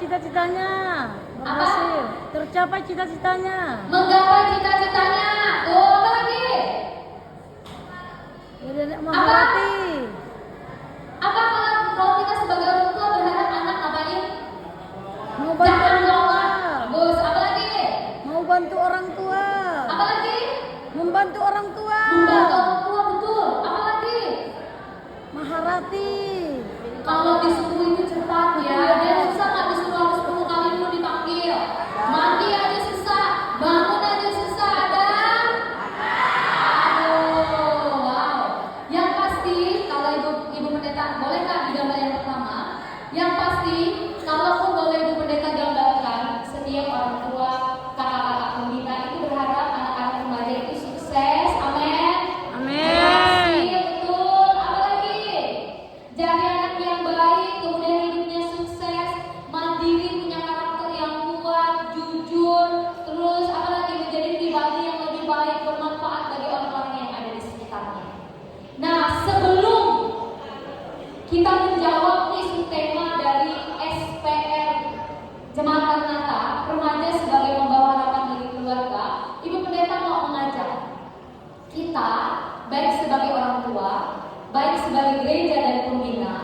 cita-citanya. Berhasil. Tercapai cita-citanya. Menggapai cita-citanya. Tuh, apa lagi? Menghormati. Apa kalau kita sebagai orang tua berharap anak ngapain? Mau bantu orang tua. Bagus. Apa lagi? Mau bantu orang tua. Apa lagi? Membantu orang tua. Membantu orang tua, betul. Apa lagi? Maharati. Kalau disuruh itu cepat ya. Dia susah nggak disuruh harus 10 kali dulu dipanggil. Mandi aja susah, bangun aja susah. Ada? Aduh, wow. Yang pasti kalau ibu pendeta boleh nggak digambar yang pertama? Yang pasti kalaupun boleh ibu pendeta gambarkan, setiap orang tua, kakak-kakak pembina itu berharap anak-anak remaja itu sukses. Amin. Amin. Betul. Apa lagi? Jadi anak yang baik, kemudian hidupnya sukses, mandiri, punya karakter yang kuat, jujur, terus apa lagi menjadi pribadi yang lebih baik, bermanfaat bagi orang-orang yang ada di sekitarnya. Nah, sebelum kita menjawab isu tema dari SPR Jemaat Maranatha, remaja sebagai pembawa harapan bagi keluarga, Ibu Pendeta mau mengajak kita, baik sebagai orang tua, baik sebagai gereja dan pembina,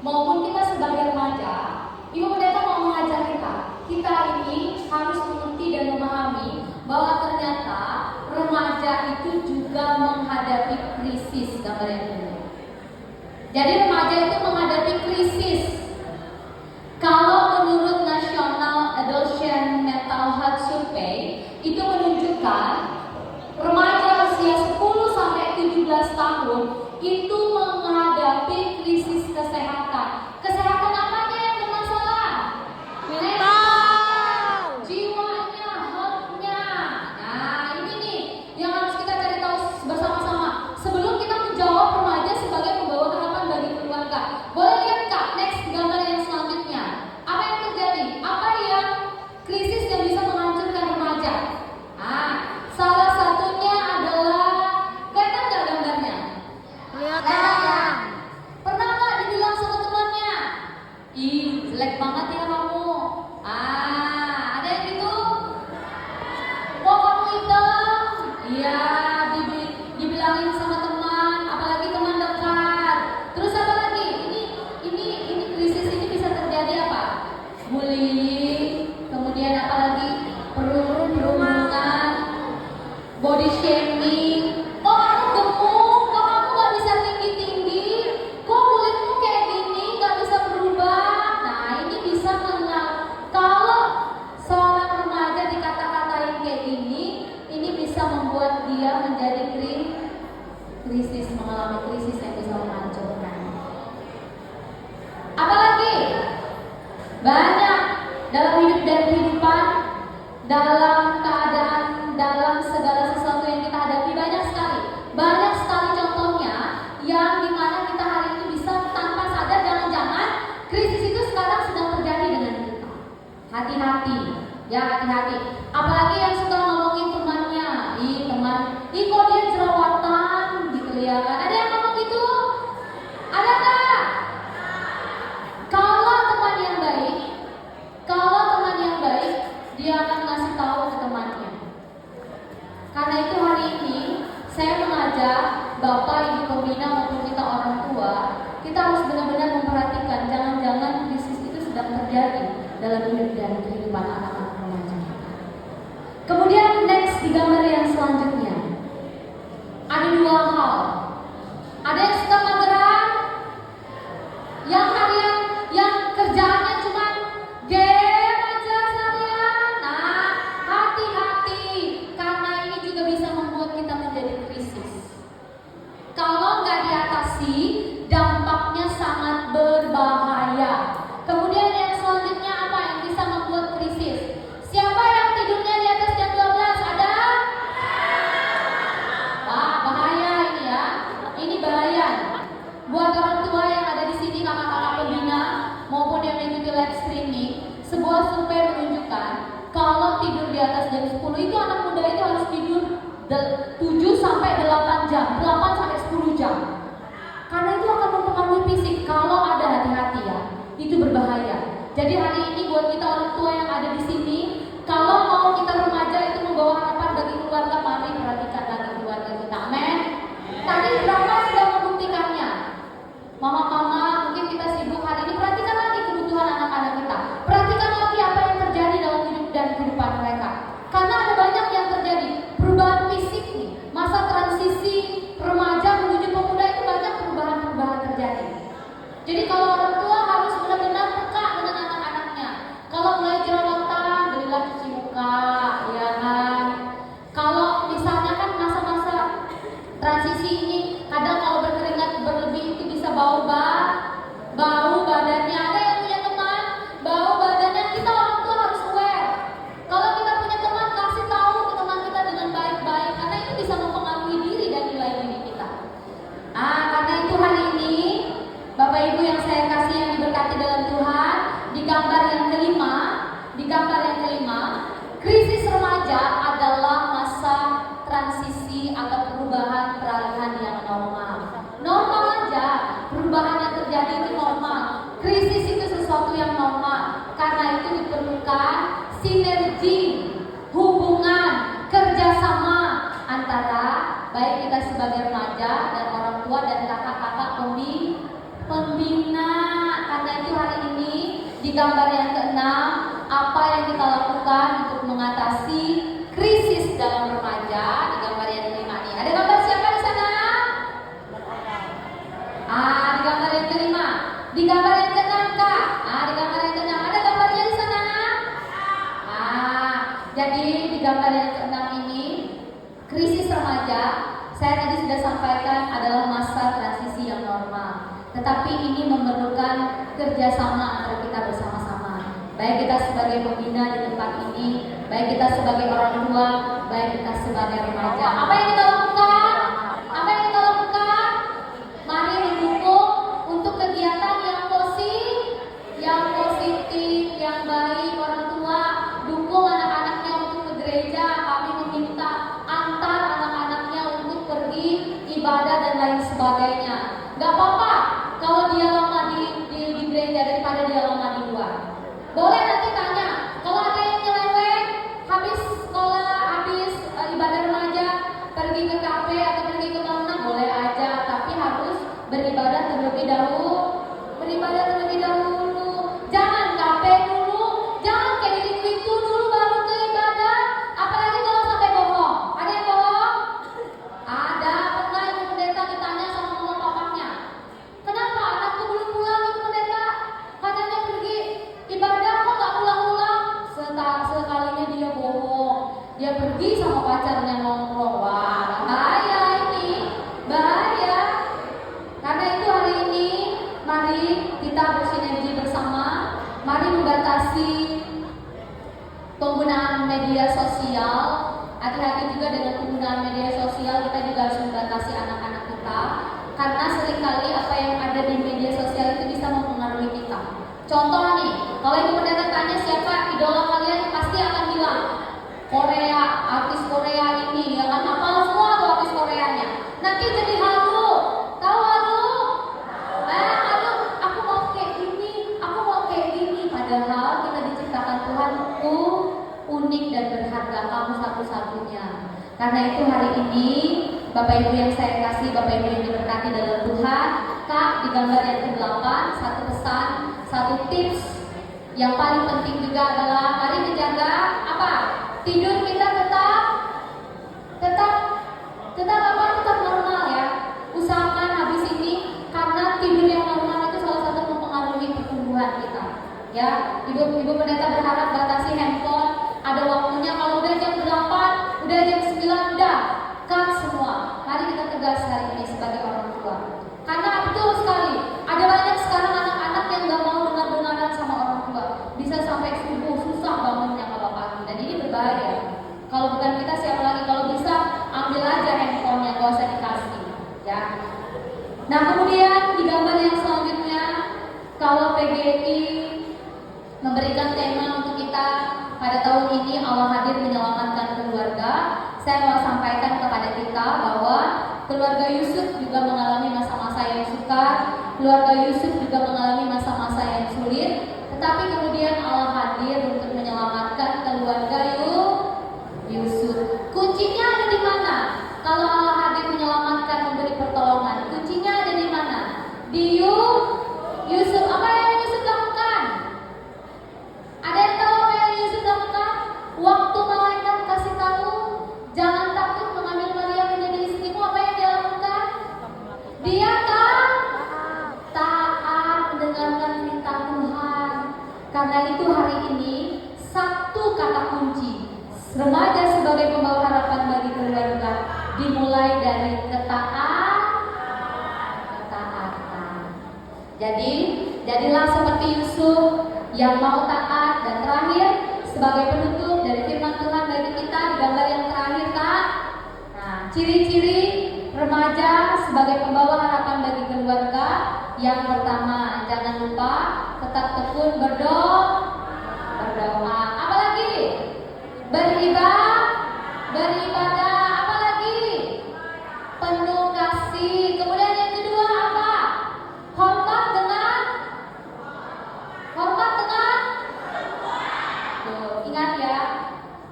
maupun kita sebagai remaja, Ibu Pendeta mau mengajak kita ini harus mengerti dan memahami bahwa ternyata remaja itu juga menghadapi krisis. Gambarnya dulu. Jadi remaja itu menghadapi krisis. Kalau menurut National Adolescent Mental Health Survey itu menunjukkan remaja usia 10 sampai 17 tahun itu menghadapi krisis kesehatan. Kesehatan apanya yang bermasalah? Mental. Jiwanya, health-nya. Nah, ini nih yang harus kita cari tahu bersama-sama sebelum kita menjawab remaja sebagai pembawa harapan bagi keluarga. Boleh lihat Kak, next gambar yang selanjutnya. Apa yang terjadi? Apa yang krisis yang bisa menghancurkan remaja? Nah, salah satunya adalah, kelihatan nggak gambarnya? Kelihatan. Pernah nggak dibilang sama temannya, ih jelek banget ya kamu? Ada yang gitu? Kok kamu hitam? Iya, dibilangin sama teman, apalagi teman dekat. Terus apa lagi? Ini krisis ini bisa terjadi apa? Bullying, kemudian apa lagi? Perundungan, body shaming. Kok kamu gemuk? Kok kamu nggak bisa tinggi-tinggi? Kok kulitmu kayak gini? Nggak bisa berubah? Nah, ini bisa kalau seorang remaja dikata-katain kayak gini, ini bisa membuat dia menjadi krisis, mengalami krisis yang bisa menghancurkan. Apalagi banyak dalam hidup dan kehidupan, dalam keadaan, dalam segala sesuatu yang kita hadapi, banyak sekali contohnya yang dimana kita hari ini bisa tanpa sadar, jangan-jangan krisis itu sekarang sedang terjadi dengan kita. Hati-hati, ya hati-hati. Apalagi yang suka ngomongin temannya, ih kok dia jerawatan gitu ya kan? Ada yang ngomong gitu? Ada nggak? Kalau teman yang baik, dia akan ngasih tahu ke temannya. Karena itu hari ini saya mengajak Bapak, Ibu pembina maupun kita orang tua, kita harus benar-benar memperhatikan jangan-jangan krisis itu sedang terjadi dalam hidup dan kehidupan anak-anak remaja. Kemudian next di gambar yang selanjutnya ada 2 hal. Ada yang suka mageran, yang harian, yang kerjaannya cuma game aja seharian. Nah, hati-hati karena ini juga bisa membuat kita menjadi krisis. Kalau nggak diatasi, dampaknya sangat berbahaya. Kemudian yang selanjutnya apa yang bisa membuat krisis? Siapa yang tidurnya di atas jam 12? Ada? Wah, bahaya ini ya. Ini bahaya. Buat orang tua yang ada di sini, kakak-kakak pembina maupun yang mengikuti live streaming, sebuah survei menunjukkan kalau tidur di atas jam 10 itu anak muda itu harus tidur 7 sampai 8 jam, 8 sampai 10 jam. Karena itu akan mempengaruhi fisik. Kalau ada, hati-hati ya, itu berbahaya. Jadi hari ini buat kita orang tua yang ada di sini, kalau mau kita remaja itu membawa harapan bagi keluarga, mari perhatikan lagi keluarga kita. Amin. Tadi berapa sudah membuktikannya? Mama-mama, mungkin kita sibuk hari ini, perhatikan lagi kebutuhan anak-anak kita. Perhatikan lagi apa yang terjadi dalam hidup dan kehidupan mereka. Karena ada banyak yang terjadi, perubahan fisik nih, masa transisi remaja menuju pemuda itu banyak perubahan-perubahan terjadi. Jadi kalau orang tua harus benar-benar peka dengan anak-anaknya. Kalau mulai jerawatan, belilah cuci muka, ya kan. Kalau misalnya kan masa-masa transisi ini, kadang kalau berkeringat berlebih itu bisa bau badannya. Ada yang punya teman, bau badannya, kita orang tua harus aware. Kalau kita punya teman, kasih tahu ke teman kita dengan baik-baik, karena itu bisa mempengaruhi diri dan nilai diri kita. Karena itu hari ini Bapak Ibu yang saya kasih yang diberkati dalam Tuhan, di gambar yang kelima, krisis remaja adalah masa transisi atau perubahan peralihan yang normal. Normal aja, perubahan yang terjadi itu normal. Krisis itu sesuatu yang normal. Karena itu diperlukan sinergi, hubungan, kerjasama antara baik kita sebagai remaja dan orang tua dan kakak-kakak pembina. Karena itu hari ini di gambar yang keenam, apa yang kita lakukan untuk mengatasi krisis dalam remaja di gambar yang kelima nih. Ada gambar siapa di sana? Di gambar yang kelima. Di gambar yang keenam Kak. Di gambar yang keenam ada gambarnya di sana. Jadi di gambar yang keenam ini krisis remaja, saya tadi sudah sampaikan adalah masa transisi yang normal. Tetapi ini memerlukan kerjasama antara kita bersama-sama. Baik kita sebagai pembina di tempat ini, baik kita sebagai orang tua, baik kita sebagai remaja. Apa yang kita lakukan? Mari mendukung untuk kegiatan yang positif, yang baik. Orang tua dukung anak-anaknya untuk ke gereja. Kami meminta antar anak-anaknya untuk pergi ibadah dan lain sebagainya. Gak apa-apa kalau dia lama di gereja daripada dia lama di luar. Boleh nanti tanya, kalau ada yang nyeleweng habis sekolah, habis ibadah remaja, pergi ke kafe atau pergi ke mana, boleh aja, tapi harus beribadah terlebih dahulu. Jangan kafe dulu, jangan keliling itu dulu baru ke ibadah. Apalagi kalau sampai bohong. Ada yang bohong? Ada. Pernah ibu pendeta ditanya sama mama papanya, kenapa anakku belum pulang ibu pendeta? Katanya pergi ibadah kok gak pulang-pulang. Sekalinya dia bohong, dia pergi sama pacarnya nongkrong. Wah, bahaya ini, bahaya. Karena itu hari ini mari kita bersinergi bersama. Mari membatasi penggunaan media sosial. Hati-hati juga dengan penggunaan media sosial. Kita juga harus membatasi anak-anak kita, karena seringkali apa yang ada di media sosial itu bisa mempengaruhi kita. Contoh nih, kalau ibu pendeta tanya siapa idola kalian, pasti akan bilang Korea, artis Korea ini, ya kan, hafal semua tuh artis Koreanya. Nanti jadi halu, tahu halu? Aku mau kayak gini. Padahal kita diciptakan Tuhan unik dan berharga, kamu satu-satunya. Karena itu hari ini Bapak Ibu yang saya kasih, Bapak Ibu yang diberkati dalam Tuhan, Kak, di gambar yang ke-8, satu pesan, satu tips yang paling penting juga adalah mari menjaga apa? Tidur kita tetap normal ya. Usahakan habis ini, karena tidur yang normal itu salah satu mempengaruhi pertumbuhan kita. Ya, ibu pendeta berharap batasi handphone, ada waktunya. Kalau udah jam 8, udah jam 9, udah cut semua. Mari kita tegas hari ini sebagai orang tua. Karena betul sekali, ada banyak sekarang anak-anak yang gak mau dengar-dengaran sama orang tua. Bisa sampai subuh, susah bangunnya kalau pagi. Dan ini berbahaya. Kalau bukan kita siapa lagi? Kalau bisa, ambil aja handphonenya, gak usah dikasih. Ya. Nah, kemudian di gambar yang selanjutnya, kalau PGI memberikan tema untuk kita pada tahun ini, Allah hadir menyelamatkan keluarga. Saya mau sampaikan kepada kita bahwa keluarga Yusuf juga mengalami masa-masa yang sukar, keluarga Yusuf juga mengalami masa-masa yang sulit. Tetapi kemudian Allah hadir untuk menyelamatkan keluarga Yusuf. Kuncinya ada di mana? Kalau Allah hadir menyelamatkan, memberi pertolongan, kuncinya ada di mana? Di Yusuf. Apa yang Yusuf lakukan? Ada yang tahu apa yang Yusuf lakukan? Waktu malaikat kasih tahu, jangan takut mengambil Maria menjadi istrimu, apa yang dia lakukan? Dia taat mendengarkan perintah Tuhan. Karena itu hari ini satu kata kunci remaja sebagai pembawa harapan bagi keluarga dimulai dari ketaatan. Jadi jadilah seperti Yusuf yang mau taat. Dan terakhir sebagai penutup dari firman Tuhan bagi kita di gambar yang terakhir, Kak. Nah, ciri-ciri remaja sebagai pembawa harapan bagi keluarga. Yang pertama, jangan lupa tetap tekun berdoa. Apalagi? Beribadah. Apalagi? Penuh kasih. Kemudian yang kedua apa? Hormat dengan Tuh, ingat ya.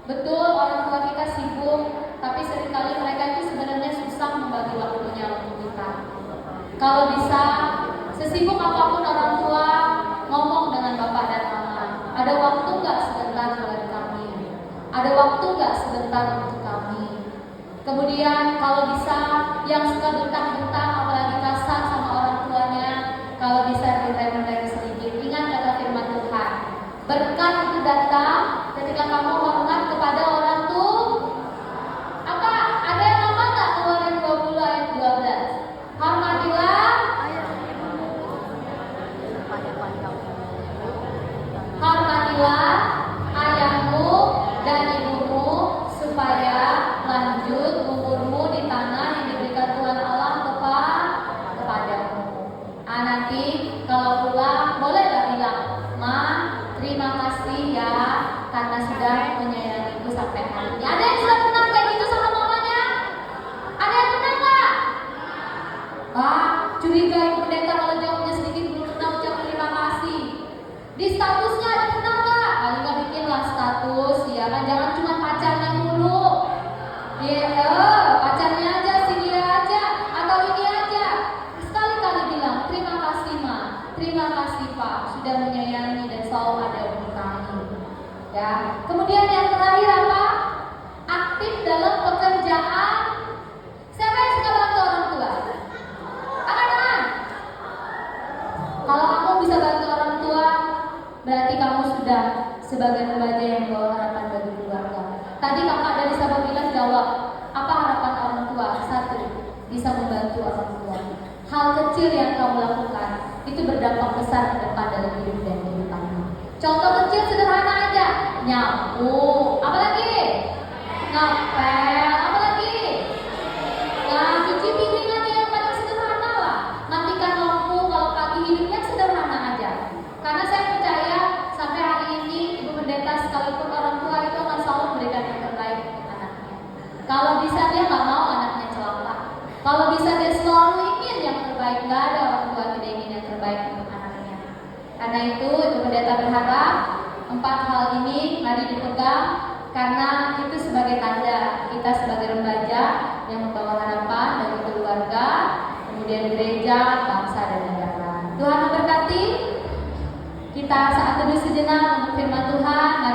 Betul orang tua kita sibuk, tapi seringkali mereka itu sebenarnya susah membagi waktunya untuk kita. Kalau bisa, sesibuk apapun orang tua, ngomong dengan bapak dan mama. Ada waktu nggak sebentar buat kami? Ada waktu nggak sebentar untuk kami? Kemudian kalau bisa, yang suka bentak-bentak, apalagi kasar sama orang tuanya, kalau bisa direm-rem sedikit. Ingat kata firman Tuhan, berkat itu datang ketika kamu hormat kepada orang tua. Apa? Ada yang apa nggak? Keluarin 20 ayat 12. Hormatilah ayahmu dan ibumu supaya lanjut umurmu di tanah yang diberikan Tuhan Allah kepadamu. Nanti kalau pulang boleh gak bilang, Ma, terima kasih ya karena sudah menyayangiku sampai hari ini. Ada yang sudah pernah kayak gitu sama mamanya? Ada yang pernah gak? Curiga ibu pendeta kalau jawabnya sedikit belum pernah ucap terima kasih. Di statusnya ada pernah gak? Paling gak bikinlah status ya kan, jangan cuma pacarnya mulu. Pacarnya aja, sini aja, atau ini aja. Sekali-kali bilang terima kasih Ma, terima kasih Pak sudah menyayangi dan selalu ada untuk kami. Ya. Kemudian yang terakhir apa? Aktif dalam pekerjaan. Siapa yang suka bantu orang tua? Angkat. Kalau kamu bisa bantu orang tua, berarti kamu sudah sebagai remaja yang membawa harapan bagi keluarga. Tadi kakak dari Sabang bilang jawab, apa harapan orang tua? Satu, bisa membantu orang tua. Hal kecil yang kamu lakukan itu berdampak besar ke depan dalam hidup dan kehidupanmu. Contoh kecil sederhana aja, nyapu, apalagi? Ngepel, apalagi? Cuci piring aja yang paling sederhana lah. Matikan lampu kalau pagi, hidupnya sederhana aja. Karena saya percaya sampai hari ini ibu pendeta sekalipun orang tua itu akan selalu memberikan yang terbaik untuk anaknya. Kalau bisa dia nggak mau anaknya celaka. Kalau bisa dia selalu ingin yang terbaik. Nggak ada orang tua tidak ingin yang terbaik untuk anaknya. Karena itu ibu pendeta berharap 4 hal ini mari dipegang, karena itu sebagai tanda kita sebagai remaja yang membawa harapan bagi keluarga, kemudian gereja, bangsa dan negara. Tuhan memberkati. Kita saat teduh sejenak untuk firman Tuhan. Mari